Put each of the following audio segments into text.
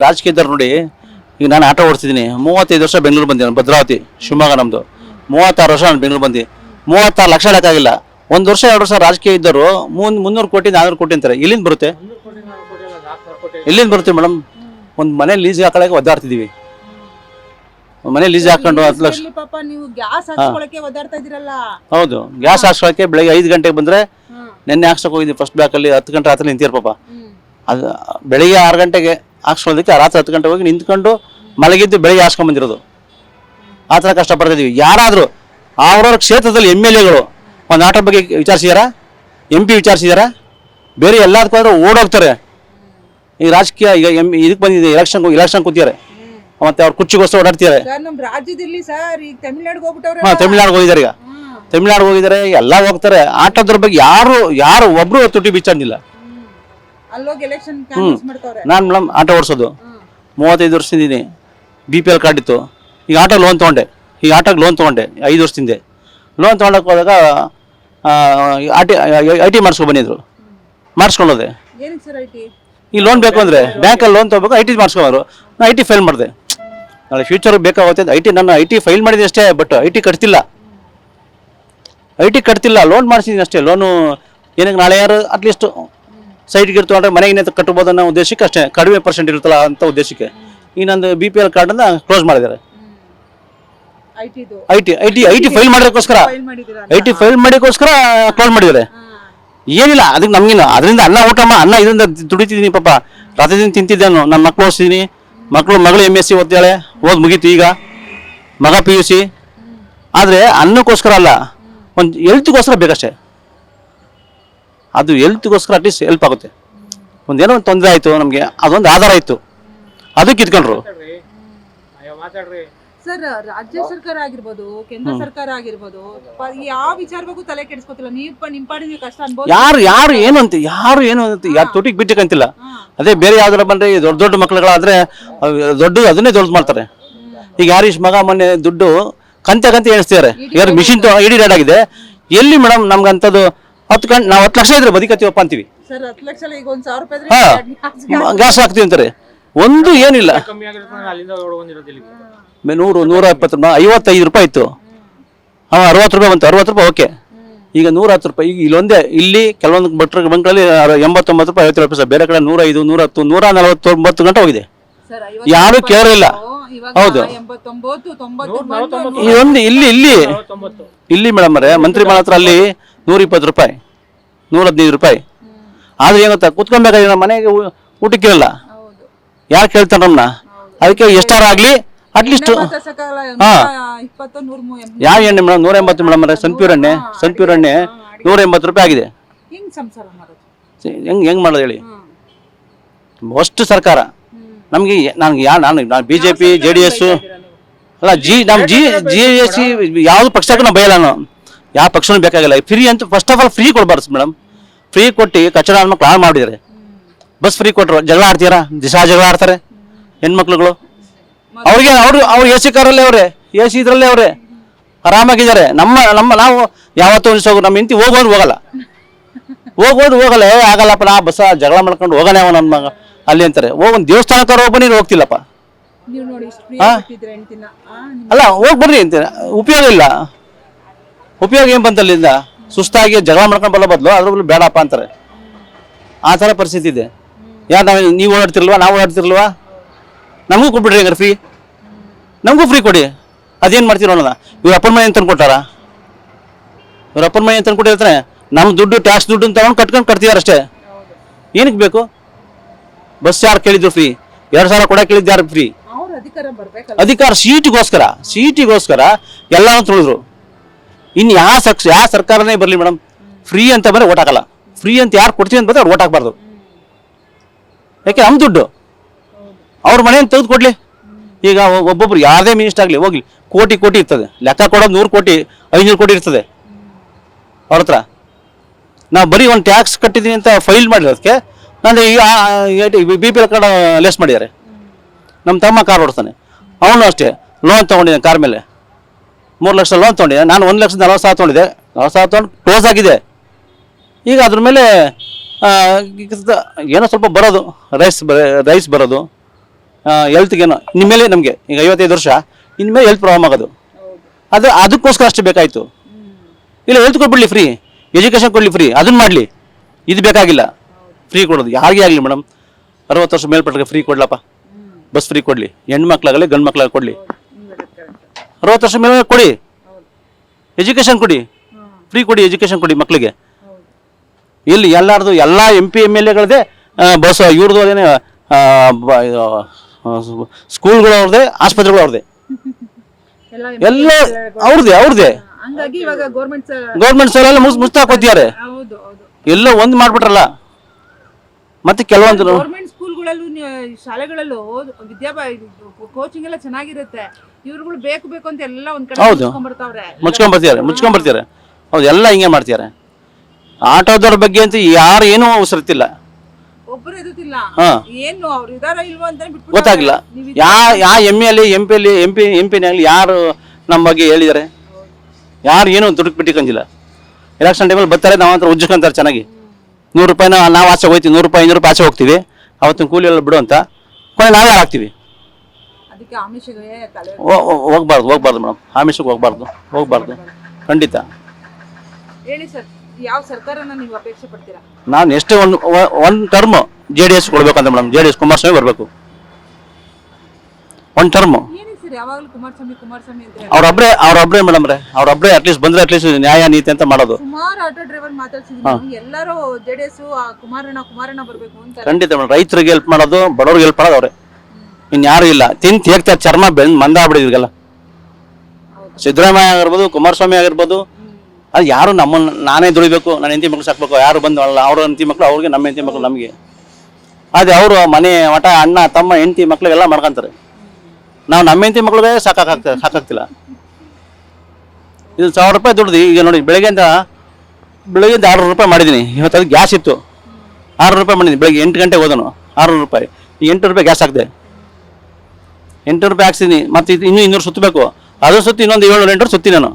ರಾಜಕೀಯದವ್ರು ನೋಡಿ, ಈಗ ನಾನು ಆಟೋ ಓಡಿಸಿದ್ದೀನಿ. 35 ವರ್ಷ ಬೆಂಗಳೂರು ಬಂದೆ. ಭದ್ರಾವತಿ ಶಿವಮೊಗ್ಗ ನಮ್ಮದು. 36 ವರ್ಷ ನಾನು ಬೆಂಗಳೂರು ಬಂದು 36 ಲಕ್ಷ ಲೆಕ್ಕಾಗಿಲ್ಲ. 1 ವರ್ಷ 2 ವರ್ಷ ರಾಜಕೀಯ ಇದ್ದರು 300 ಕೋಟಿ 400 ಕೋಟಿ ಅಂತಾರೆ. ಎಲ್ಲಿಂದ ಬರುತ್ತೆ? ಎಲ್ಲಿಂದ ಬರುತ್ತೆ ಮೇಡಮ್? ಒಂದು ಮನೆ ಲೀಸ್ ಹಾಕೊಳ್ಳೋಕೆ ಒದ್ದಾಡ್ತಿದ್ದೀವಿ. ಮನೆ ಲೀಸ್ ಹಾಕೊಂಡು 10 ಲಕ್ಷ. ಹೌದು, ಗ್ಯಾಸ್ ಹಾಕ್ಸೋಕೆ ಬೆಳಗ್ಗೆ 5 ಗಂಟೆಗೆ ಬಂದರೆ, ನೆನ್ನೆ ಹಾಕ್ಸೋಕೆ ಹೋಗಿದ್ದೀನಿ ಫಸ್ಟ್ ಬ್ಲಾಕಲ್ಲಿ. 10 ಗಂಟೆ ರಾತ್ರಿ ನಿಂತಿರು ಪಾಪ. ಅದು ಬೆಳಿಗ್ಗೆ 6 ಗಂಟೆಗೆ ಹಾಕ್ಸ್ಕೊಳ್ಳೋದಕ್ಕೆ ರಾತ್ರಿ 10 ಗಂಟೆ ಹೋಗಿ ನಿಂತ್ಕೊಂಡು ಮಲಗಿದ್ದು ಬೆಳಿಗ್ಗೆ ಹಾಕ್ಸ್ಕೊಂಡ್ಬಂದಿರೋದು. ಆ ಥರ ಕಷ್ಟಪಡ್ತಿದ್ದೀವಿ. ಯಾರಾದರೂ ಅವ್ರವ್ರ ಕ್ಷೇತ್ರದಲ್ಲಿ MLAಗಳು ಒಂದು ಆಟೋ ಬಗ್ಗೆ ವಿಚಾರಿಸಿದಾರಾ? MP ವಿಚಾರಿಸಿದಾರಾ? ಬೇರೆ ಎಲ್ಲದಕ್ಕಾದ್ರೂ ಓಡೋಗ್ತಾರೆ. ಈಗ ರಾಜಕೀಯ ಈಗ ಇದಕ್ಕೆ ಬಂದಿದೆ, ಎಲೆಕ್ಷನ್ ಕೂತಿದ್ದಾರೆ, ಮತ್ತೆ ಅವ್ರು ಕುರ್ಚಿಗೋಸ್ಕರ ಓಡಾಡ್ತಿದ್ದಾರೆ. ತಮಿಳ್ನಾಡಿಗೆ ಹೋಗಿದ್ದಾರೆ. ಈಗ ತಮಿಳ್ನಾಡಿಗೆ ಹೋಗಿದ್ದಾರೆ, ಎಲ್ಲ ಹೋಗ್ತಾರೆ. ಆಟೋದ್ರ ಬಗ್ಗೆ ಯಾರು ಒಬ್ರು ತುಟಿ ಬಿಚ್ಚಾಡಿಲ್ಲ. ನಾನು ಮೇಡಮ್ ಆಟೋ ಓಡಿಸೋದು 35 ವರ್ಷದಿದ್ದೀನಿ. BPL ಕಾರ್ಡ್ ಇತ್ತು. ಈಗ ಆಟೋ ಲೋನ್ ತೊಗೊಂಡೆ. 5 ವರ್ಷದಿಂದ ಲೋನ್ ತೊಗೊಳಕ್ಕೆ ಹೋದಾಗ IT ಮಾಡಿಸ್ಕೊಂಡು ಬಂದಿದ್ರು. ಮಾಡಿಸ್ಕೊಳ್ಳೋದೆ. ಈ ಲೋನ್ ಬೇಕು ಅಂದರೆ ಬ್ಯಾಂಕಲ್ಲಿ ಲೋನ್ ತೊಗೋಬೇಕು, IT ಮಾಡಿಸ್ಕೊಬಾರು. ನಾನು IT ಫೈಲ್ ಮಾಡಿದೆ. ನಾಳೆ ಫ್ಯೂಚರ್ಗೆ ಬೇಕಾಗುತ್ತೆ. ನಾನು IT ಫೈಲ್ ಮಾಡಿದೆ ಅಷ್ಟೇ, ಬಟ್ IT ಕಟ್ತಿಲ್ಲ. ಲೋನ್ ಮಾಡಿಸಿದ್ದೀನಿ ಅಷ್ಟೇ. ಲೋನು ಏನಕ್ಕೆ ನಾಳೆ ಯಾರು ಅಟ್ಲೀಸ್ಟ್ ಸೈಟ್ಗೆ ತೊಗೊಂಡ್ರೆ ಮನೆಗೆ ಕಟ್ಟಬೋದು ಅನ್ನೋ ಉದ್ದೇಶಕ್ಕೆ ಅಷ್ಟೇ. ಕಡಿಮೆ ಪರ್ಸೆಂಟ್ ಇರುತ್ತಲ್ಲ ಅಂತ ಉದ್ದೇಶಕ್ಕೆ ಈ ನಂದು BPL ಕಾರ್ಡನ್ನು ಕ್ಲೋಸ್ ಮಾಡಿದ್ದಾರೆ. ಐ ಟಿ ಫೈಲ್ ಮಾಡೋಕ್ಕೋಸ್ಕರ ಕ್ಲೋಸ್ ಮಾಡಿದ್ದಾರೆ. ಏನಿಲ್ಲ, ಅದಕ್ಕೆ ನಮಗೇನು ಅದರಿಂದ ಅನ್ನ ಇದರಿಂದ ದುಡಿತಿದ್ದೀನಿ ಪಾಪ. ರಾತ್ರಿದಿಂದ ತಿಂತಿದ್ದೇನು. ನನ್ನ ಮಕ್ಕಳು ಓದಿಸಿದ್ದೀನಿ. ಮಗಳು MSc ಓದ್ತಾಳೆ, ಓದ್ ಮುಗೀತು. ಈಗ ಮಗ PUC. ಆದರೆ ಅನ್ನಕ್ಕೋಸ್ಕರ ಅಲ್ಲ, ಒಂದು ಹೆಲ್ತ್ಗೋಸ್ಕರ ಬೇಕಷ್ಟೇ. ಅದು ಹೆಲ್ತ್ಗೋಸ್ಕರ ಅಟ್ಲೀಸ್ಟ್ ಹೆಲ್ಪ್ ಆಗುತ್ತೆ. ಒಂದೇನೋ ಒಂದು ತೊಂದರೆ ಆಯಿತು ನಮಗೆ, ಅದೊಂದು ಆಧಾರ ಇತ್ತು, ಅದಕ್ಕೆ ಇಟ್ಕೊಂಡ್ರು. ಸರ್, ರಾಜ್ಯ ಸರ್ಕಾರ ಆಗಿರ್ಬೋದು, ಕೇಂದ್ರ ಸರ್ಕಾರ ಆಗಿರ್ಬೋದು, ಯಾವ ವಿಚಾರ ಬಗ್ಗೆ ತಲೆ ಕೆಡಿಸ್ಕೊತಿಲ್ಲ. ನಿಮ್ಮ ಪಾಡಿಗೆ ಕಷ್ಟ ಅನ್ಬೋದು. ಯಾರು ಏನು ಅಂತ ಯಾರು ತೊಟ್ಟಿಗೆ ಬಿಟ್ಟಕ್ಕಂತಿಲ್ಲ. ಅದೇ ಬೇರೆ ಯಾವ್ದಾರ ಬಂದ್ರೆ ದೊಡ್ಡ ಮಕ್ಕಳುಗಳಾದ್ರೆ ಅದನ್ನೇ ದೊಡ್ಡ ಮಾಡ್ತಾರೆ. ಈಗ ಯಾರೀಶ್ ಮಗ ಮೊನ್ನೆ ದುಡ್ಡು ಕಂತೆ ಎಣಿಸ್ತಿದ್ದಾರೆ. ಯಾರು ಮಿಷಿನ್ ಇಡೀ ರೇಟ್ ಆಗಿದೆ. ಎಲ್ಲಿ ಮೇಡಮ್ ನಮ್ಗಂಥದ್ದು 10 ಲಕ್ಷ ಇದ್ರೆ ಬದುಕತ್ತೀವಪ್ಪ ಅಂತೀವಿ. ಗ್ಯಾಸ್ ಹಾಕ್ತೀವಿ ಅಂತಾರೆ. ಒಂದು ಏನಿಲ್ಲ. 125 ರೂಪಾಯಿ ಇತ್ತು. 60 ರೂಪಾಯಿ ಬಂತು. 60 ರೂಪಾಯಿ ಓಕೆ. ಈಗ 110 ರೂಪಾಯಿ. ಈಗ ಇಲ್ಲಿ ಕೆಲವೊಂದು ಬಂಕ್ಗಳಲ್ಲಿ 89 ರೂಪಾಯಿ 50 ರೂಪಾಯಿ. ಬೇರೆ ಕಡೆ 105, 110, 149 ಗಂಟೆ ಹೋಗಿದೆ. ಯಾರು ಕೇರ್ ಇಲ್ಲ. ಹೌದು, ಇದೊಂದು ಇಲ್ಲಿ ಮೇಡಮ್ ಅವರೇ, ಮಂತ್ರಿ ಮನೆ ಹತ್ರ ಅಲ್ಲಿ 120 ರೂಪಾಯಿ, 115 ರೂಪಾಯಿ. ಆದ್ರೆ ಏನ್ ಗೊತ್ತಾ, ಕುತ್ಕೊಬೇಕಾದ್ರೆ ನಮ್ಮ ಮನೆಗೆ ಊಟಕ್ಕೆ ಇಲ್ಲ. ಯಾರು ಕೇಳ್ತಾರೆ ನಮ್ಮನ್ನ? ಅದಕ್ಕೆ ಎಷ್ಟಾರ ಆಗ್ಲಿ ಅಟ್ಲೀಸ್ಟ್ ಯಾವ ಎಣ್ಣೆ ಮೇಡಮ್ 180 ಮೇಡಮ್ ಅವರೇ. ಸನ್ಪ್ಯೂರ್ ಎಣ್ಣೆ 180 ರೂಪಾಯಿ ಆಗಿದೆ. ಹೆಂಗ್ ಮಾಡೋದು ಹೇಳಿ? ಅಷ್ಟು ಸರ್ಕಾರ ನಮ್ಗೆ. ನಾನು BJP JDS ಅಲ್ಲ, GSC ಯಾವ್ದು ಪಕ್ಷಕ್ಕೂ ನಾವು ಬಯಲ್ಲ. ನಾನು ಯಾವ ಪಕ್ಷನೂ ಬೇಕಾಗಿಲ್ಲ. ಫ್ರೀ ಅಂತ ಫಸ್ಟ್ ಆಫ್ ಆಲ್ ಫ್ರೀ ಕೊಡ್ಬಾರ್ದು ಮೇಡಮ್. ಫ್ರೀ ಕೊಟ್ಟು ಕಚಡ ಮಕ್ಳು ಹಾಳು ಮಾಡಿದ್ದಾರೆ. ಬಸ್ ಫ್ರೀ ಕೊಟ್ಟರು, ಜಗಳ ಆಡ್ತೀರಾ? ಜಗಳ ಆಡ್ತಾರೆ ಹೆಣ್ಮಕ್ಳುಗಳು. ಅವ್ರಿಗೆ ಅವ್ರು AC ಕಾರಲ್ಲೇ ಅವ್ರೆ, AC ಇದ್ರಲ್ಲೇ ಅವ್ರೆ ಆರಾಮಾಗಿದ್ದಾರೆ. ನಾವು ಯಾವತ್ತೂ ನಮ್ಮ ಹೆಂಡತಿ ಹೋಗಲ್ಲ ಆಗಲ್ಲಪ್ಪ. ನಾ ಬಸ್ ಜಗಳ ಮಾಡ್ಕೊಂಡು ಹೋಗೋಣ ನನ್ನ ಮಗ ಅಲ್ಲಿ ಅಂತಾರೆ. ಒಂದು ದೇವಸ್ಥಾನಕ್ಕಾರ ಹೋಗ್ಬನ್ನಿ, ಹೋಗ್ತಿಲ್ಲಪ್ಪ. ಅಲ್ಲ, ಹೋಗ್ಬರ್ರಿ ಅಂತಾರೆ. ಉಪಯೋಗ ಇಲ್ಲ. ಉಪಯೋಗ ಏನ್ ಬಂತಲ್ಲಿಂದ? ಸುಸ್ತಾಗಿ ಜಗಳ ಮಾಡ್ಕೊಂಡು ಬರೋ ಬದಲು ಅದ್ರ ಬೇಡಪ್ಪ ಅಂತಾರೆ. ಆ ಥರ ಪರಿಸ್ಥಿತಿ ಇದೆ. ನೀವು ಓಡಾಡ್ತಿರ್ಲ್ವಾ? ನಾವು ಓಡಾಡ್ತಿರ್ಲ್ವಾ? ನಮಗೂ ಕೊಟ್ಬಿಡ್ರಿ ಹಂಗಾರೆ ಫ್ರೀ. ನಮಗೂ ಫ್ರೀ ಕೊಡಿ. ಅದೇನು ಮಾಡ್ತೀವಿ ನೋಡೋಣ. ಇವ್ರ ಅಪ್ಪನ ಮನೆ ಅಂತ ಕೊಟ್ಟಾರ? ಇವ್ರ ಅಪ್ಪನ ಮನೆ ಅಂತ ಕೊಟ್ಟಿರ್ತಾನೆ. ನಮ್ಮ ದುಡ್ಡು, ಟ್ಯಾಕ್ಸ್ ದುಡ್ಡು ತಗೊಂಡು ಕಟ್ತಿದಾರೆ ಅಷ್ಟೇ. ಏನಕ್ಕೆ ಬೇಕು? ಬಸ್ ಯಾರು ಕೇಳಿದ್ರು ಫ್ರೀ? 2,000 ಕೊಡ ಕೇಳಿದ್ದು ಯಾರು ಫ್ರೀ? ಅಧಿಕಾರ ಸೀಟಿಗೋಸ್ಕರ ಎಲ್ಲಾನು ತುಳಿದ್ರು. ಇನ್ನು ಯಾವ ಸರ್ಕಾರನೇ ಬರಲಿ ಮೇಡಮ್, ಫ್ರೀ ಅಂತ ಬರೀ ಓಟ್ ಹಾಕಲ್ಲ. ಫ್ರೀ ಅಂತ ಯಾರು ಕೊಡ್ತೀವಿ ಅಂತ ಬಂದ್ರೆ ಅವ್ರು ಓಟ್ ಹಾಕ್ಬಾರ್ದು. ಯಾಕೆ? ನಮ್ಮ ದುಡ್ಡು ಅವ್ರ ಮನೆಯನ್ನು ತೆಗೆದುಕೊಡ್ಲಿ. ಈಗ ಒಬ್ಬೊಬ್ರು ಯಾರದೇ ಮಿನಿಸ್ಟರ್ ಆಗಲಿ ಹೋಗ್ಲಿ, ಕೋಟಿ ಇರ್ತದೆ. ಲೆಕ್ಕ ಕೊಡೋದು 100 ಕೋಟಿ 500 ಕೋಟಿ ಇರ್ತದೆ ಅವ್ರ ಹತ್ರ. ನಾವು ಬರೀ ಒಂದು ಟ್ಯಾಕ್ಸ್ ಕಟ್ಟಿದ್ದೀನಿ ಅಂತ ಫೈಲ್ ಮಾಡಿರೋದಕ್ಕೆ ನಾನು ಈಗ BPL ಕಾರ್ಡ್ ಲೆಸ್ ಮಾಡಿದ್ದಾರೆ. ನಮ್ಮ ತಮ್ಮ ಕಾರ್ ಓಡಿಸ್ತಾನೆ, ಅವನು ಅಷ್ಟೇ ಲೋನ್ ತೊಗೊಂಡಿದ್ದಾನೆ. ಕಾರ್ ಮೇಲೆ 3 ಲಕ್ಷ ಲೋನ್ ತೊಗೊಂಡಿದ್ದೆ. ನಾನು 1,40,000 ತೊಗೊಂಡಿದ್ದೆ. 40,000 ತೊಗೊಂಡು ಕ್ಲೋಸ್ ಆಗಿದೆ. ಈಗ ಅದ್ರ ಮೇಲೆ ಏನೋ ಸ್ವಲ್ಪ ಬರೋದು, ರೈಸ್ ಬರೋದು. ಹೆಲ್ತ್ಗೇನೋ ಇನ್ಮೇಲೆ ನಮಗೆ ಈಗ 55 ವರ್ಷ ಇನ್ಮೇಲೆ ಹೆಲ್ತ್ ಪ್ರಾಬ್ಲಮ್ ಆಗೋದು. ಅದಕ್ಕೋಸ್ಕರ ಅಷ್ಟು ಬೇಕಾಯಿತು. ಇಲ್ಲ ಹೆಲ್ತ್ ಕೊಟ್ಬಿಡ್ಲಿ ಫ್ರೀ, ಎಜುಕೇಷನ್ ಕೊಡಲಿ ಫ್ರೀ, ಅದನ್ನು ಮಾಡಲಿ. ಇದು ಬೇಕಾಗಿಲ್ಲ ಫ್ರೀ ಕೊಡೋದು ಯಾರಿಗೇ ಆಗಲಿ ಮೇಡಮ್. 60 ವರ್ಷ ಮೇಲ್ಪಟ್ಟರೆ ಫ್ರೀ ಕೊಡ್ಲಪ್ಪ, ಬಸ್ ಫ್ರೀ ಕೊಡಲಿ, ಹೆಣ್ಮಕ್ಳಾಗಲಿ ಗಂಡು ಮಕ್ಳಾಗಲಿ ಕೊಡಲಿ. 60 ವರ್ಷ ಮೇಲೆ ಕೊಡಿ, ಎಜುಕೇಷನ್ ಕೊಡಿ, ಫ್ರೀ ಕೊಡಿ, ಎಜುಕೇಷನ್ ಕೊಡಿ ಮಕ್ಕಳಿಗೆ. ಇಲ್ಲಿ ಎಲ್ಲಾರ್ದು ಎಲ್ಲ MP MLAಗಳದೇ ಬಸ್, ಇವ್ರದ್ದು ಅದೇನೆ ಸ್ಕೂಲ್ಗಳು ಅವ್ರದ್ದೇ, ಆಸ್ಪತ್ರೆಗಳು ಅವ್ರದ್ದೇ, ಎಲ್ಲ ಅವ್ರದ್ದೇ. ಹಂಗಾಗಿ ಇವಾಗ ಗೌರ್ಮೆಂಟ್ ಸೈಲೆಲ್ಲ ಮುಚ್ಚಾಕೋತಿದ್ದಾರೆ. ಎಲ್ಲ ಒಂದು ಮಾಡ್ಬಿಟ್ರಲ್ಲ. ಮತ್ತೆ ಕೆಲವೊಂದು ಗೌರ್ಮೆಂಟ್ ಸ್ಕೂಲ್ಗಳಲ್ಲೂ ಶಾಲೆಗಳಲ್ಲೂ ಕೋಚಿಂಗ್ ಎಲ್ಲ ಚೆನ್ನಾಗಿರುತ್ತೆ. ಇವ್ರುಗಳು ಬೇಕು ಬೇಕು ಅಂತ ಎಲ್ಲ ಒಂದ್ ಕಡೆ ಮುಚ್ಕೊಂಡ್ಬರ್ತಿದ್ದಾರೆ. ಹೌದು, ಎಲ್ಲ ಹಿಂಗೆ ಮಾಡ್ತಿದ್ದಾರೆ. ಆಟೋದವ್ರ ಬಗ್ಗೆ ಅಂತ ಯಾರು ಏನೂ ಅವಸರತ್ತಿಲ್ಲ, ಒಬ್ಬರು ಎದುತ್ತಿಲ್ಲ, ಏನು ಅವ್ರು ಇದಾರ ಇಲ್ವೋ ಅಂತ ಗೊತ್ತಾಗಿಲ್ಲ. ಯಾ MLA MP ಯಾರು ನಮ್ಮ ಬಗ್ಗೆ ಹೇಳಿದ್ದಾರೆ? ಯಾರು ಏನು ದುಡ್ಡು ಬಿಟ್ಟಿಕೊಂಡಿಲ್ಲ. ಎಲೆಕ್ಷನ್ ಟೈಮಲ್ಲಿ ಬರ್ತಾರೆ, ನಾವು ಅಂತ ಉಜ್ಜುಕೊಂತಾರೆ ಚೆನ್ನಾಗಿ. 100 ರೂಪಾಯಿನ ನಾವು ಆಚೆ ಹೋಗ್ತೀವಿ, 100 ರೂಪಾಯಿ 500 ರೂಪಾಯಿ ಆಚೆ ಹೋಗ್ತೀವಿ, ಅವತ್ತಿನ ಕೂಲಿ ಎಲ್ಲ ಬಿಡು ಅಂತ ಕೊನೆ ನಾವೇ ಹಾಕ್ತೀವಿ. ಹೋಗ್ಬಾರ್ದು ಮೇಡಮ್, ಆಮಿಷಕ್ಕೆ ಹೋಗ್ಬಾರ್ದು ಖಂಡಿತ. ಹೇಳಿ ಸರ್, ಯಾವ ಸರ್ಕಾರನ ನೀವು ಅಪೇಕ್ಷೆ ಪಡ್ತೀರಾ? ನಾನು ಎಷ್ಟೇ ಒಂದು ಟರ್ಮ್ JDS ಕೊಡ್ಬೇಕಂತ ಮೇಡಮ್. JDS ಕುಮಾರಸ್ವಾಮಿ ಬರಬೇಕು. ಒಂದು ಟರ್ಮ್ ಯಾವಾಗಲೂ ಕುಮಾರಸ್ವಾಮಿ ಅಂತ ಅವ್ರೊಬ್ರೇ ಮೇಡಮ್ ಅವ್ರೊಬ್ರೇ ಅಟ್ಲೀಸ್ಟ್ ಬಂದ್ರೆ ಅಟ್ಲೀಸ್ಟ್ ನ್ಯಾಯ ನೀತಿ ಅಂತ ಮಾಡೋದು. ಸುಮಾರು ಆಟೋ ಡ್ರೈವರ್ ಮಾತಾಡ್ಸಿದ್ರು, ಎಲ್ಲರೂ JDS ಕುಮಾರಣ್ಣ ಬರಬೇಕು ಅಂತ. ಖಂಡಿತ ಮೇಡಮ್, ರೈತರಿಗೆ ಹೆಲ್ಪ್ ಮಾಡೋದು, ಬಡವ್ರಿಗೆ ಹೆಲ್ಪ್ ಮಾಡೋದು ಅವ್ರೆ, ಇನ್ಯಾರು ಇಲ್ಲ. ತಿಂತ ಚರ್ಮ ಮಂದಾಗ್ಬಿಡಿದ್ರಿಗೆಲ್ಲ. ಸಿದ್ದರಾಮಯ್ಯ ಆಗಿರ್ಬೋದು, ಕುಮಾರಸ್ವಾಮಿ ಆಗಿರ್ಬೋದು, ಅದು ಯಾರು ನಾನೇ ದುಡಿಬೇಕು, ನನ್ನ ಹೆಂಡತಿ ಮಕ್ಳು ಸಾಕ್ಬೇಕು, ಯಾರು ಬಂದು ಅಲ್ಲ. ಅವ್ರ ಹೆಂಡತಿ ಮಕ್ಳು ಅವ್ರಿಗೆ, ನಮ್ಮ ಹೆಂಡತಿ ಮಕ್ಳು ನಮಗೆ. ಅದೇ ಅವರು ಮನೆ ಮಠ ಅಣ್ಣ ತಮ್ಮ ಹೆಂಡತಿ ಮಕ್ಳಿಗೆಲ್ಲ ಮಾಡ್ಕೊಂತಾರೆ. ನಾವು ನಮ್ಮ ಹೆಂಡತಿ ಮಕ್ಳಿಗೆ ಸಾಕಾಗ್ತಿಲ್ಲ. ಇದು 1000 ರೂಪಾಯಿ ದುಡ್ದು ಈಗ ನೋಡಿ, ಬೆಳಗ್ಗೆಯಿಂದ 600 ರೂಪಾಯಿ ಮಾಡಿದ್ದೀನಿ. ಇವತ್ತು ಅದು ಗ್ಯಾಸ್ ಇತ್ತು, 600 ರೂಪಾಯಿ ಮಾಡಿದ್ದೀನಿ. ಬೆಳಗ್ಗೆ 8 ಗಂಟೆಗೆ ಹೋದನು, 600 ರೂಪಾಯಿ. ಈಗ 8 ರೂಪಾಯಿ ಗ್ಯಾಸ್ ಹಾಕಿದೆ, 8 ರೂಪಾಯಿ ಹಾಕ್ಸಿದ್ದೀನಿ. ಮತ್ತು ಇನ್ನೂ 200 ಸುತ್ತಬೇಕು, ಅದು ಸುತ್ತಿ ಇನ್ನೊಂದು 700-800 ಸುತ್ತಿ ನಾನು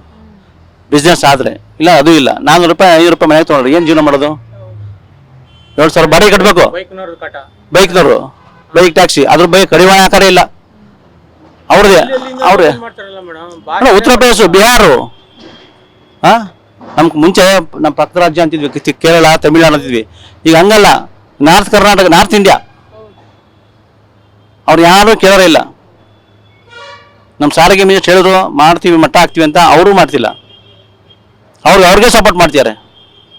ಬಿಸ್ನೆಸ್ ಆದರೆ. ಇಲ್ಲ ಅದು ಇಲ್ಲ, 400 ರೂಪಾಯಿ 500 ರೂಪಾಯಿ ಮನೆಗೆ ತೊಗೊಂಡ್ರೆ ಏನು ಜೀವನ ಮಾಡೋದು? 7,000 ಬಾಡಿಗೆ ಕಟ್ಟಬೇಕು. ಬೈಕ್ನವರು ಬೈಕ್ ಟ್ಯಾಕ್ಸಿ, ಅದ್ರ ಬಗ್ಗೆ ಕಡಿವಾಣ ಆಕಾರ ಇಲ್ಲ ಅವ್ರದೇ. ಉತ್ತರ ಪ್ರದೇಶ, ಬಿಹಾರ, ನಮ್ಗೆ ಮುಂಚೆ ನಮ್ಮ ಪಕ್ಕದ ರಾಜ್ಯ ಅಂತಿದ್ವಿ, ಕೇರಳ ತಮಿಳುನಾಡು ಅಂತಿದ್ವಿ. ಈಗ ಹಂಗಲ್ಲ, ನಾರ್ತ್ ಕರ್ನಾಟಕ, ನಾರ್ತ್ ಇಂಡಿಯಾ, ಅವ್ರು ಯಾರು ಕೇಳೋರೇ ಇಲ್ಲ. ನಮ್ಮ ಸಾರಿಗೆ ಮಿನಿಸ್ಟರ್ ಹೇಳಿದ್ರು ಮಾಡ್ತೀವಿ, ಮಟ್ಟ ಹಾಕ್ತೀವಿ ಅಂತ, ಅವರು ಮಾಡ್ತಿಲ್ಲ. ಅವ್ರಿಗೆ ಸಪೋರ್ಟ್ ಮಾಡ್ತಿದ್ದಾರೆ.